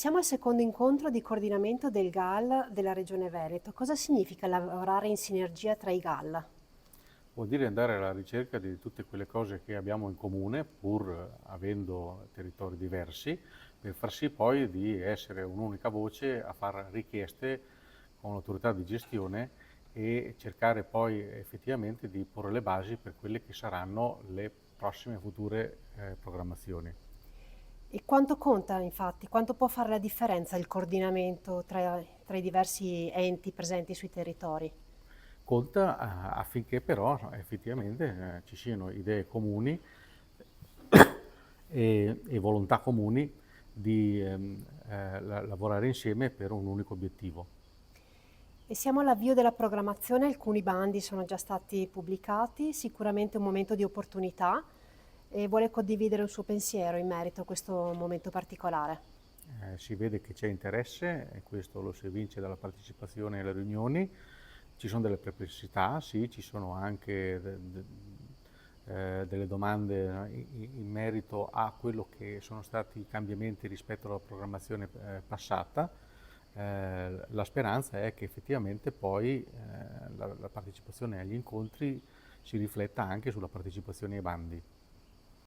Siamo al secondo incontro di coordinamento del GAL della Regione Veneto. Cosa significa lavorare in sinergia tra i GAL? Vuol dire andare alla ricerca di tutte quelle cose che abbiamo in comune, pur avendo territori diversi, per far sì poi di essere un'unica voce a fare richieste con l'autorità di gestione e cercare poi effettivamente di porre le basi per quelle che saranno le prossime future programmazioni. E quanto conta, infatti, quanto può fare la differenza il coordinamento tra i diversi enti presenti sui territori? Conta affinché però effettivamente ci siano idee comuni e volontà comuni di lavorare insieme per un unico obiettivo. E siamo all'avvio della programmazione, alcuni bandi sono già stati pubblicati, sicuramente un momento di opportunità e vuole condividere un suo pensiero in merito a questo momento particolare. Si vede che c'è interesse e questo lo si evince dalla partecipazione alle riunioni. Ci sono delle perplessità, sì, ci sono anche delle domande in merito a quello che sono stati i cambiamenti rispetto alla programmazione passata. La speranza è che effettivamente poi la partecipazione agli incontri si rifletta anche sulla partecipazione ai bandi.